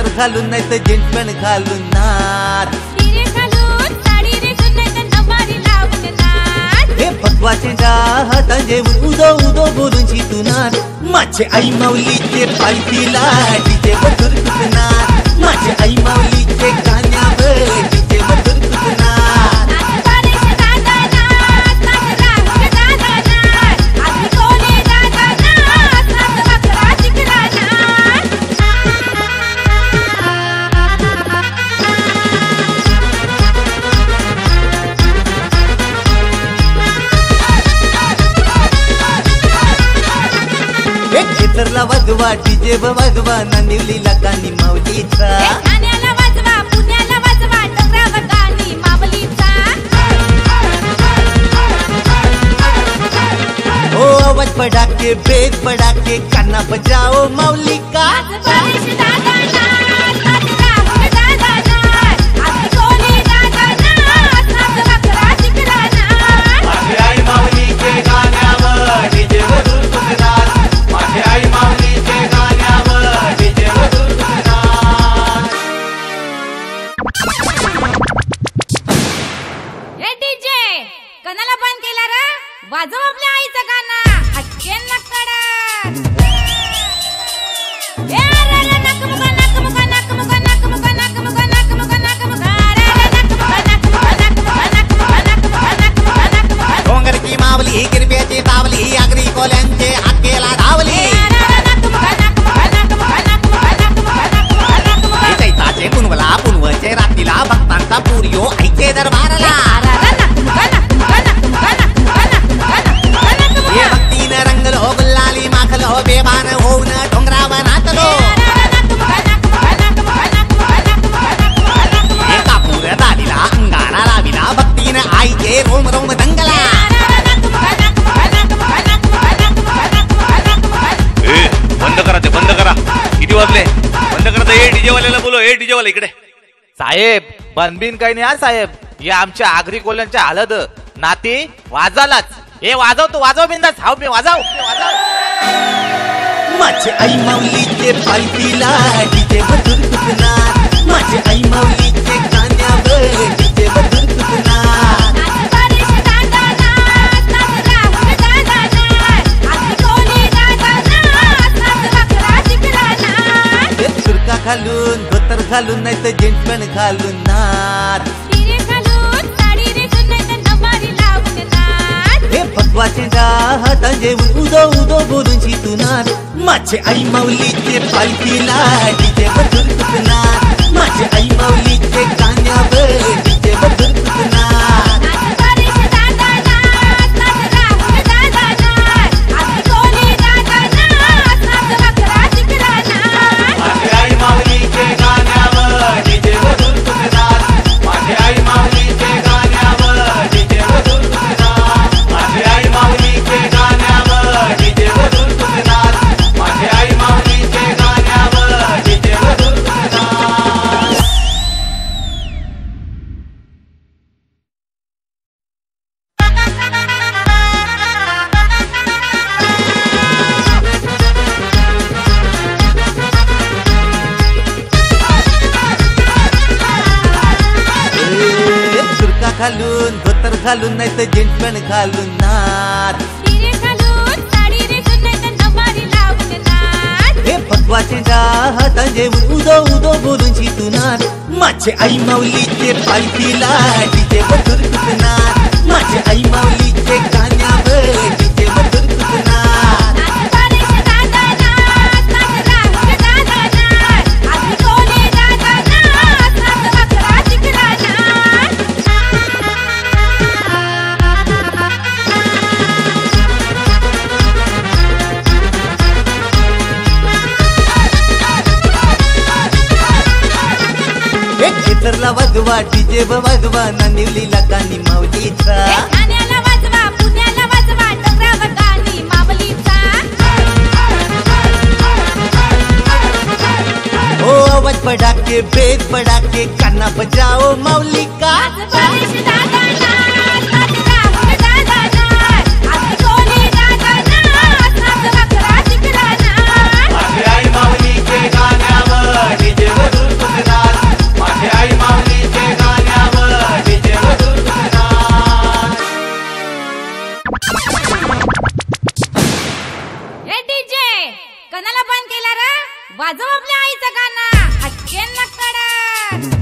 धोतर घालून नाही तर जेंटमॅन घालून नाच हे भगवाच्या हातांचे उदो उदो बोलून शितूनार माझे आई माऊलीचे पालखीला डीजे मधुर कुटनार माझे आई माऊलीचे गाण्यावर डीजे मधुर कुटनार केसरला वाजवा डीजे वाजवा नांदिवलीला गाणी माऊलीचा ठाण्याला वाजवा पुण्याला वाजवा डोंगरावर गाणी माऊलीचा ओ आवाज पडाके बेस पडाके काना बजाओ माऊली का कणाला बंद केला रे वाजव आपल्या आईचं गाणं हटकेन नकडा ए रे नकमुका नकमुका नकमुका नकमुका नकमुका नकमुका नकमुका रे नकमुका नकमुका नकमुका नकमुका नकमुका डोंगर की मावली गिरब्याची तावली आगरी कोल्यांचे हाकेला धावली चैताचे पुनवला पुनवचे रातीला भक्तांचा पुरियो ऐके दरबाराला रंगलो गुल्लाली माखलो बेभान होऊन डोंगरावर नाचलो एका पूर दालीला अंगारा लाविला भक्तीने आईचे रोम रोम दंगला बंद करा ते बंद करा किती वाजले बंद करा ए डीजे वाल्याला बोलो ए डीजे वाला इकडे साहेब बनबीन काही नाही साहेब हे आमच्या आगरी कोल्यांच्या हलद नाती वाजालाच हे वाजव तू वाजव बिंदास हाव मी वाजव माझे आई माऊलीचे पालखीला डीजे मधुर कुटनार माझे आई माऊलीचे गाण्यावर डीजे मधुर कुटनार सुरका घालून धोतर घालून नाही तर जेंटमॅन घालून नाच हे भगवाच्या हातांचे उदो उदो बोलून शितूनार माझे आई माऊलीचे पालखीला डीजे मधुर कुटनार माझे आई माऊलीचे गाण्यावर डीजे मधुर कुटनार घालून धोतर घालून नाही तर जेंटमॅन घालून नाच हे भगवाच्या हातांचे उदो उदो बोलून शितूनार माझे आई माऊलीचे पालखीला डीजे मधुर कुटनार माझे आई माऊलीचे गाण्यावर डीजे मधुर कुटनार केसरला वाजवा डीजे वाजवा नांदिवलीला गाणी माऊलीचा ठाण्याला वाजवा पुण्याला वाजवा डोंगरावर गाणी माऊलीचा ओ आवाज पडाके बेस पडाके काना बजाओ माऊली का आई माऊलीचे गाण्यावर डीजे वाजव आपल्या आईचं गाणं हक्केन कडक